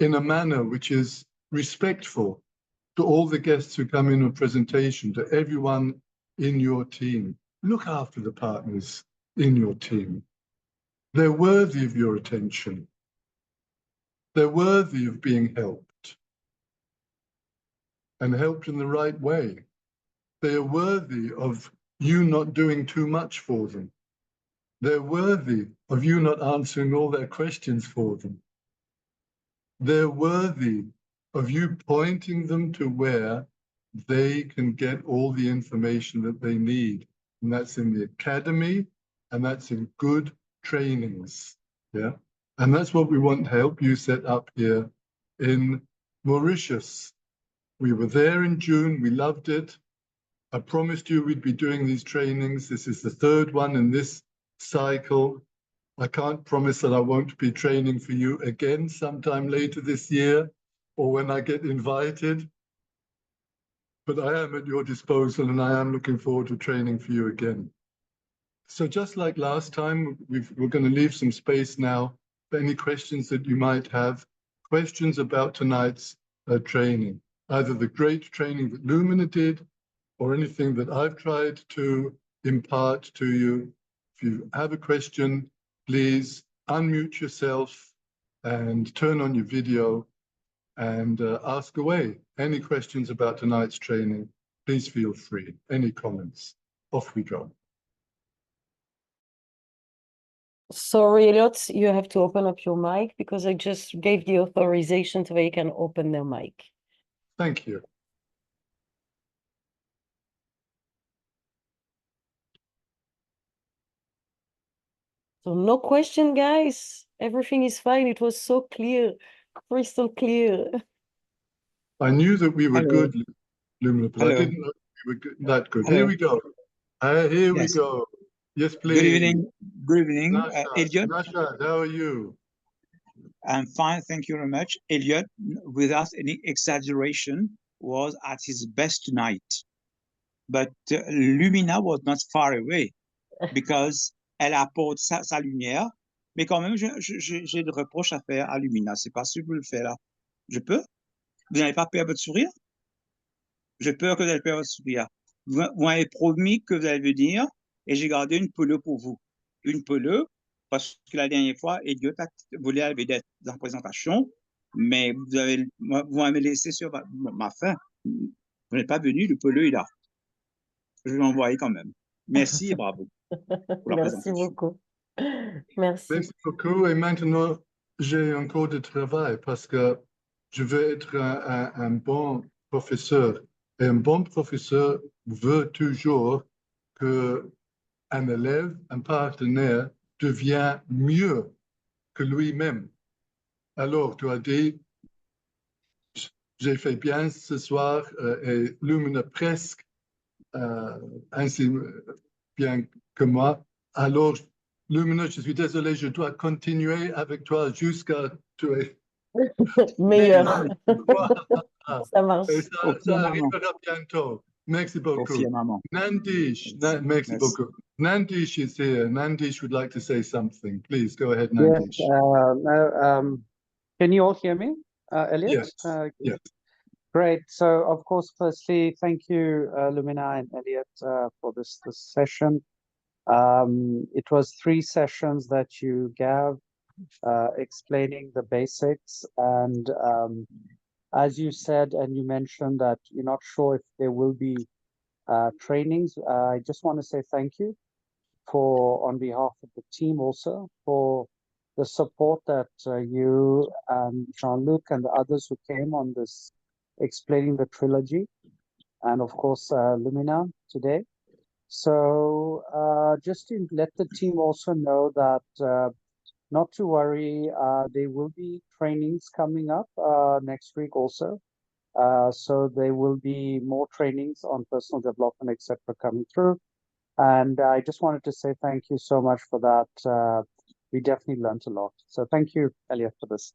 in a manner which is respectful to all the guests who come in on presentation, to everyone in your team. Look after the partners in your team. They're worthy of your attention. They're worthy of being helped, and helped in the right way. They are worthy of you not doing too much for them. They're worthy of you not answering all their questions for them. They're worthy of you pointing them to where they can get all the information that they need. And that's in the academy, and that's in good trainings, yeah? And that's what we want to help you set up here in Mauritius. We were there in June, we loved it. I promised you we'd be doing these trainings. This is the third one in this cycle. I can't promise that I won't be training for you again sometime later this year or when I get invited, but I am at your disposal and I am looking forward to training for you again. So just like last time, we're going to leave some space now for any questions that you might have, questions about tonight's training, either the great training that Lumina did or anything that I've tried to impart to you. If you have a question, please unmute yourself and turn on your video and ask away. Any questions about tonight's training, please feel free. Any comments? Off we go. Sorry, Elliot, you have to open up your mic because I just gave the authorization so they can open their mic. Thank you. So no question, guys. Everything is fine. It was so clear, crystal clear. I knew that we were Hello. good, Lumina, but I Hello. didn't know we were good, that good. Hello. Here we go. Here we Yes. go. Yes, Good please. evening. Good evening, Nasha, Elliot. Nasha, how are you? I'm fine, thank you very much. Elliot, without any exaggeration, was at his best tonight. But Lumina was not far away because elle apporte sa lumière. Mais quand même, j'ai des reproches à faire à Lumina. C'est pas si je peux le faire là. Je peux? Vous n'avez pas peur de sourire? J'ai peur que vous allez perdre votre sourire. Vous m'avez promis que vous allez venir et j'ai gardé une pelote pour vous. Une pelote, parce que la dernière fois, Elliot a volé la vedette dans la présentation. Mais vous m'avez laissé sur ma faim. Vous n'êtes pas venu, le pollo est là. Je vais l'envoyer quand même. Merci et bravo pour la Merci présentation. beaucoup. Merci. Merci beaucoup. Et maintenant, j'ai encore du travail parce que je veux être un bon professeur. Et un bon professeur veut toujours que un élève, un partenaire, devient mieux que lui-même. Alors, tu as dit, j'ai fait bien ce soir et Lumina presque ainsi bien que moi. Alors, Lumina, je suis désolé, je dois continuer avec toi jusqu'à tu es Meilleur. Ça marche. et ça Confirmement. arrivera bientôt. Merci beaucoup. Confirmement. Nandish, Merci. merci Merci. beaucoup. Nandish is here. Nandish would like to say something. Please go ahead, Yes, Nandish. can you all hear me, Elliot? Yes, yes. Great. So, of course, firstly, thank you, Lumina and Elliot, for this session. It was 3 sessions that you gave, explaining the basics, and as you said, and you mentioned that you're not sure if there will be trainings. I just want to say thank you on behalf of the team also for the support that you and Jean-Luc and the others who came on this explaining the trilogy, and of course Lumina today. So just to let the team also know that not to worry, there will be trainings coming up next week also. So there will be more trainings on personal development, etc., coming through. And I just wanted to say thank you so much for that. We definitely learned a lot. So thank you, Elliot, for this.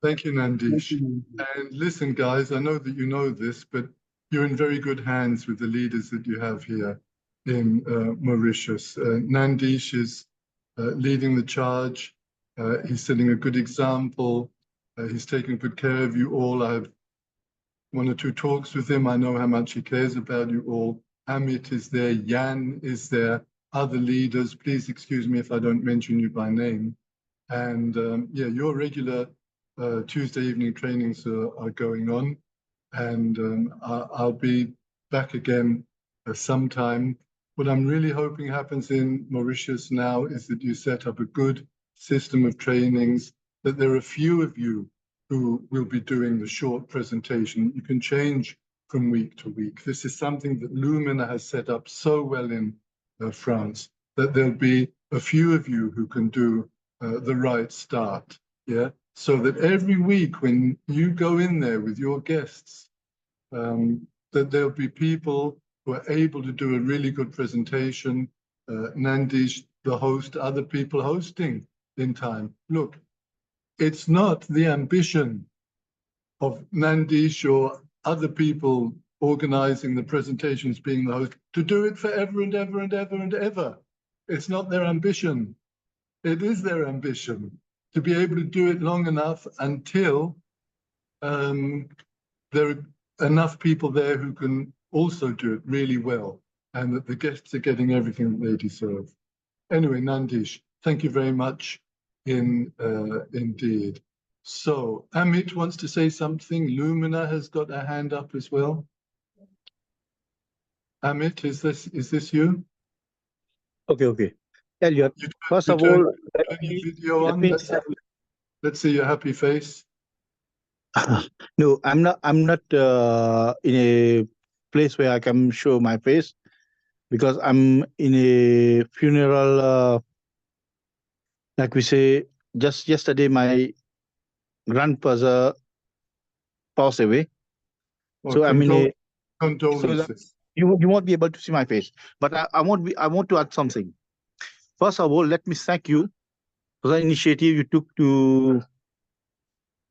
Thank you, Nandish. And listen, guys, I know that you know this, but you're in very good hands with the leaders that you have here in Mauritius. Nandish is leading the charge. He's setting a good example. He's taking good care of you all. I have 1 or 2 talks with him. I know how much he cares about you all. Amit is there. Jan is there. Other leaders. Please excuse me if I don't mention you by name. And yeah, your regular Tuesday evening trainings are going on, and I'll be back again sometime. What I'm really hoping happens in Mauritius now is that you set up a good system of trainings, that there are few of you who will be doing the short presentation. You can change from week to week. This is something that Lumina has set up so well in France, that there'll be a few of you who can do the right start, yeah? So that every week when you go in there with your guests, that there'll be people who are able to do a really good presentation, Nandish, the host, other people hosting in time. Look, it's not the ambition of Nandish or other people organizing the presentations, being the host, to do it forever and ever and ever and ever. It's not their ambition. It is their ambition to be able to do it long enough until there are enough people there who can also do it really well, and that the guests are getting everything that they deserve. Anyway, Nandish, thank you very much indeed. So Amit wants to say something. Lumina has got a hand up as well. Amit, is this you? Okay. Elliot, You first of turn all, your video on. Let's see your happy face. no, I'm not in a place where I can show my face, because I'm in a funeral. Like we say, just yesterday, my grandfather passed away. Well, So I'm in a. condolences. You won't be able to see my face, but I want to add something. First of all, let me thank you for the initiative you took to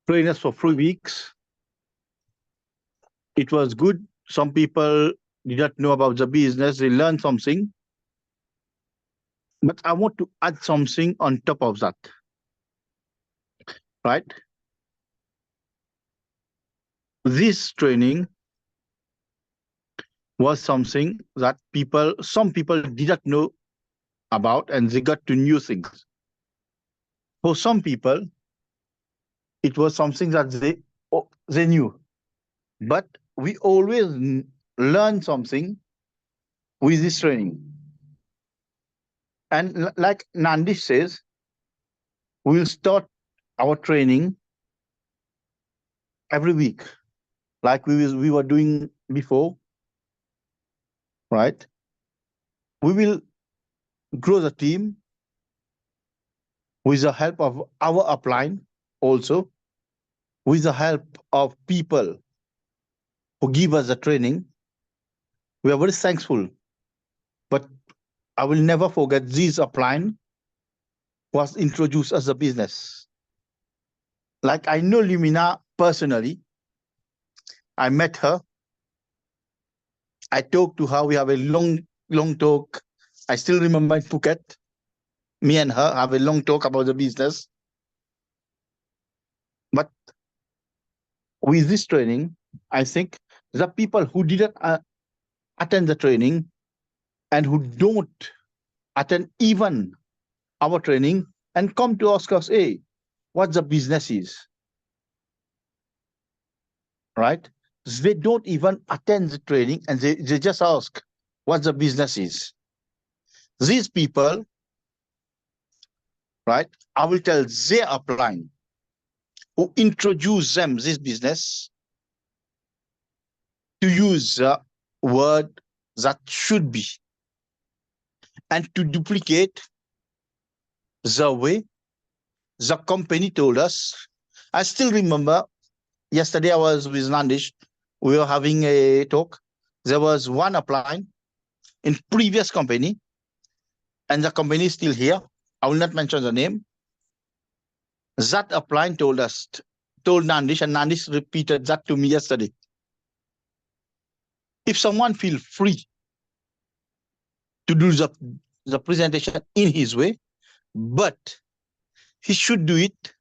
train us for 3 weeks. It was good. Some people did not know about the business. They learned something. But I want to add something on top of that. Right? This training was something that some people did not know about, and they got to new things. For some people, it was something that they knew. But we always learn something with this training. And like Nandish says, we'll start our training every week, like we were doing before, right? We will grow the team with the help of our upline, also with the help of people who give us the training. We are very thankful, but I will never forget this upline was introduced as a business. Like I know Lumina personally. I met her. I talked to her. We have a long talk. I still remember in Phuket. Me and her have a long talk about the business. But with this training, I think the people who didn't attend the training and who don't attend even our training and come to ask us, hey, what the business is, right? They don't even attend the training and they just ask what the business is. These people, right, I will tell their upline who introduce them this business to use the word that should be and to duplicate the way the company told us. I still remember yesterday I was with Nandish. We were having a talk. There was one upline in previous company, and the company is still here. I will not mention the name. That upline told Nandish, and Nandish repeated that to me yesterday. If someone feels free to do the presentation in his way, but he should do it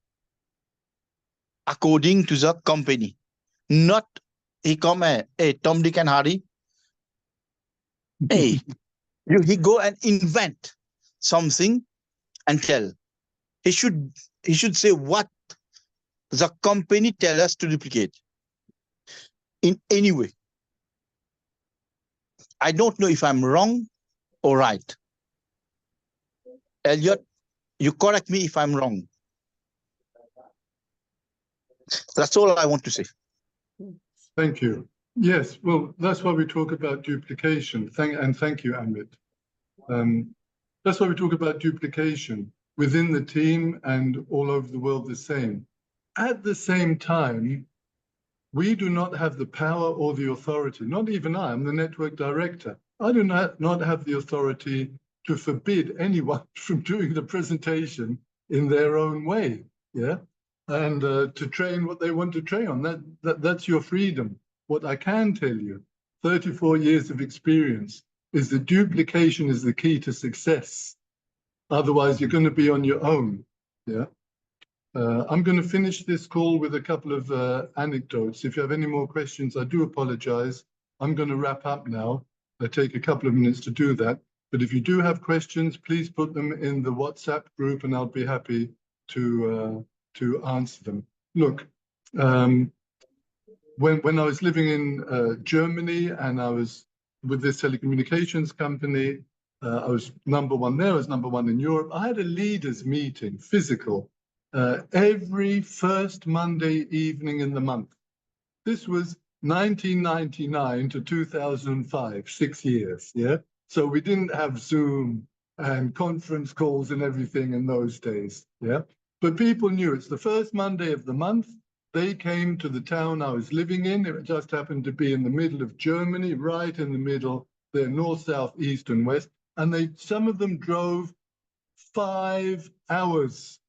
according to the company, not he come, hey, Tom, Dick, and Harry. Hey, he go and invent something and tell. He should say what the company tell us to duplicate in any way. I don't know if I'm wrong or right. Elliot, you correct me if I'm wrong. That's all I want to say. Thank you. Yes, well, that's why we talk about duplication. Thank you, Amit. That's why we talk about duplication within the team and all over the world the same. At the same time, we do not have the power or the authority, not even I'm the network director. I do not have the authority to forbid anyone from doing the presentation in their own way, yeah? And to train what they want to train on, that's your freedom. What I can tell you, 34 years of experience, is that duplication is the key to success. Otherwise, you're going to be on your own, yeah? I'm going to finish this call with a couple of anecdotes. If you have any more questions, I do apologize. I'm going to wrap up now. I take a couple of minutes to do that. But if you do have questions, please put them in the WhatsApp group and I'll be happy to answer them. Look, when I was living in Germany and I was with this telecommunications company, I was #1 there, I was #1 in Europe. I had a leaders meeting, physical, every first Monday evening in the month. This was 1999 to 2005, 6 years, yeah? So we didn't have Zoom and conference calls and everything in those days, yeah? But people knew it's the first Monday of the month. They came to the town I was living in. It just happened to be in the middle of Germany, right in the middle, they're north, south, east, and west. And some of them drove 5 hours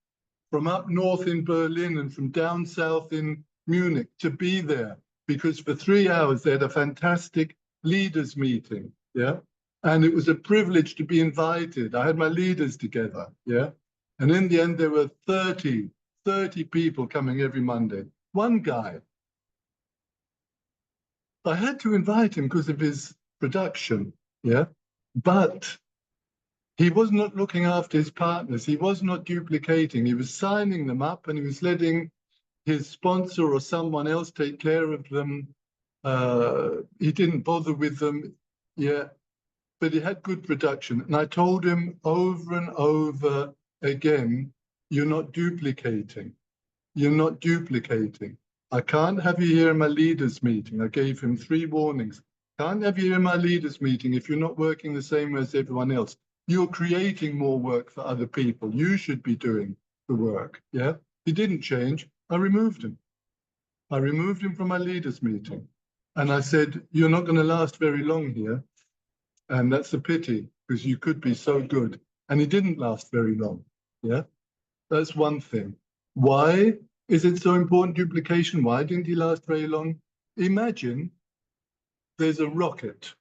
from up north in Berlin and from down south in Munich to be there, because for 3 hours they had a fantastic leaders meeting, yeah? And it was a privilege to be invited. I had my leaders together, yeah? And in the end, there were 30 people coming every Monday. One guy, I had to invite him because of his production, yeah? But he was not looking after his partners. He was not duplicating. He was signing them up and he was letting his sponsor or someone else take care of them. He didn't bother with them. Yeah, but he had good production. And I told him over and over again, you're not duplicating. You're not duplicating. I can't have you here in my leaders meeting. I gave him 3 warnings. Can't have you here in my leaders meeting if you're not working the same way as everyone else. You're creating more work for other people. You should be doing the work. Yeah. He didn't change. I removed him. I removed him from my leaders meeting. And I said, you're not going to last very long here. And that's a pity because you could be so good. And he didn't last very long. Yeah. That's one thing. Why is it so important, duplication? Why didn't he last very long? Imagine there's a rocket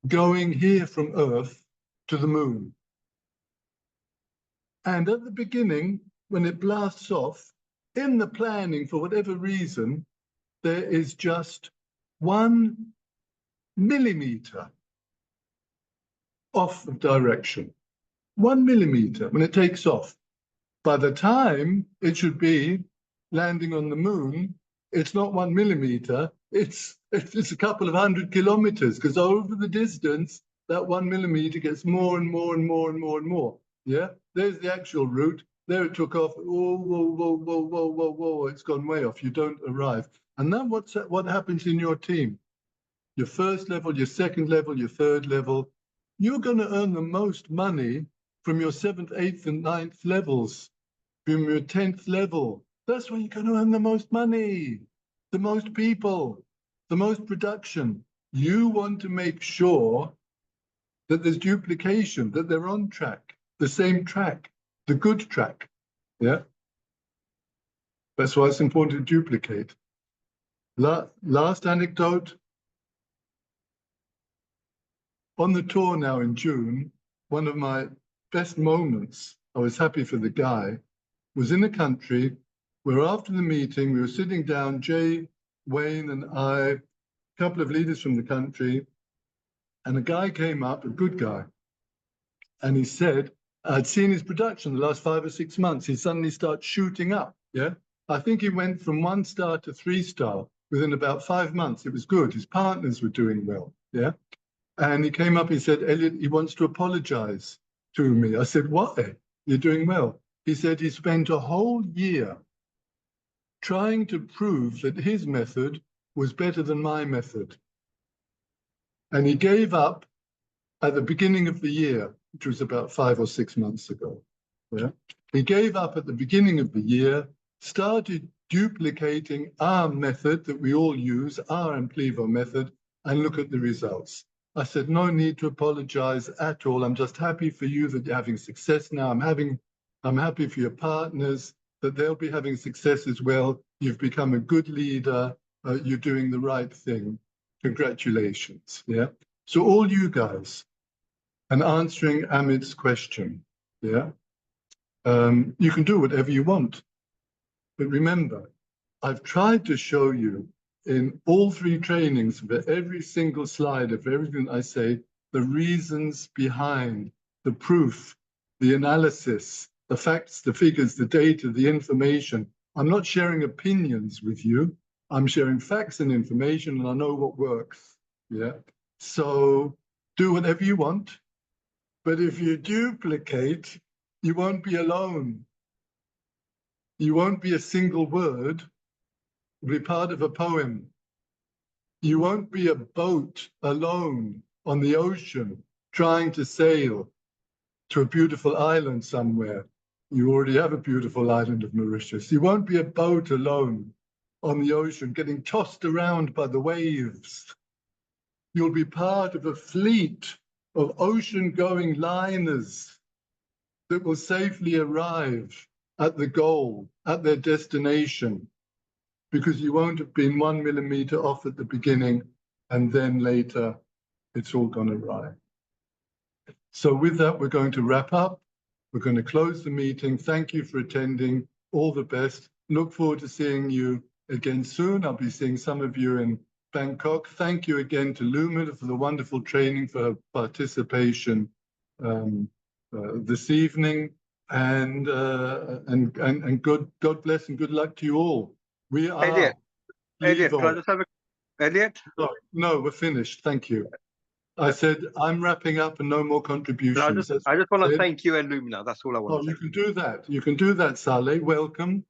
going here from Earth to the moon. And at the beginning, when it blasts off, in the planning, for whatever reason, there is just 1 millimeter off of direction. 1 millimeter when it takes off. By the time it should be landing on the moon, it's not 1 millimeter, it's a couple of 100 kilometers, because over the distance, that 1 millimeter gets more and more and more and more and more. Yeah, there's the actual route. There it took off. Whoa, whoa, whoa, whoa, whoa, whoa, whoa, it's gone way off. You don't arrive. And then what happens in your team? Your first level, your second level, your third level, you're going to earn the most money from your 7th, 8th, and 9th levels, from your 10th level. That's where you're going to earn the most money, the most people, the most production. You want to make sure that there's duplication, that they're on track, the same track, the good track. Yeah. That's why it's important to duplicate. Last anecdote. On the tour now in June, one of my best moments, I was happy for the guy, was in a country where after the meeting, we were sitting down, Jay, Wayne, and I, a couple of leaders from the country, and a guy came up, a good guy, and he said, I'd seen his production the last 5 or 6 months. He suddenly started shooting up. Yeah. I think he went from 1 star to 3 star within about 5 months. It was good. His partners were doing well. Yeah. And he came up, he said, Elliot, he wants to apologize to me. I said, why? You're doing well. He said he spent a whole year trying to prove that his method was better than my method. And he gave up at the beginning of the year, which was about 5 or 6 months ago. Yeah? He gave up at the beginning of the year, started duplicating our method that we all use, our Implivo method, and look at the results. I said, no need to apologize at all. I'm just happy for you that you're having success now. I'm happy for your partners that they'll be having success as well. You've become a good leader. You're doing the right thing. Congratulations. Yeah. So all you guys, and answering Amit's question, yeah, you can do whatever you want. But remember, I've tried to show you in all 3 trainings, for every single slide of everything I say, the reasons behind, the proof, the analysis, the facts, the figures, the data, the information. I'm not sharing opinions with you. I'm sharing facts and information, and I know what works. Yeah. So do whatever you want. But if you duplicate, you won't be alone. You won't be a single word. You'll be part of a poem. You won't be a boat alone on the ocean trying to sail to a beautiful island somewhere. You already have a beautiful island of Mauritius. You won't be a boat alone on the ocean getting tossed around by the waves. You'll be part of a fleet of ocean-going liners that will safely arrive at the goal, at their destination, because you won't have been 1 millimeter off at the beginning and then later it's all gone awry. So with that, we're going to wrap up. We're going to close the meeting. Thank you for attending. All the best. Look forward to seeing you again soon. I'll be seeing some of you in Bangkok. Thank you again to Lumina for the wonderful training, for her participation this evening. and God bless and good luck to you all. We are. Elliot, Elliot, can I Levo. just have a Elliot? Sorry, no, we're finished. Thank you. I said I'm wrapping up and no more contributions. That's I just what want I to said. thank you and Lumina. That's all I want Oh, to say. you can do that. You can do that, Saleh. Welcome.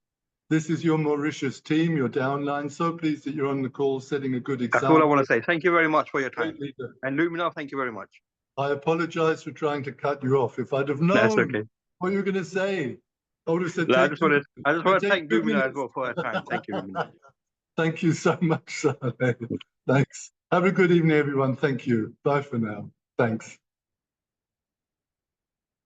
This is your Mauritius team, your downline. So pleased that you're on the call, setting a good That's example. all I want to say. Thank you very much for your time. Great leader. And Lumina, thank you very much. I apologize for trying to cut you off. If I'd have That's known okay. what you were going to say, I would have said, No, I take just two want to minutes. Take thank 2 Lumina as minutes. well for her time. Thank you, Lumina. Thank you so much, Saleh. Thanks. Have a good evening, everyone. Thank you. Bye for now. Thanks.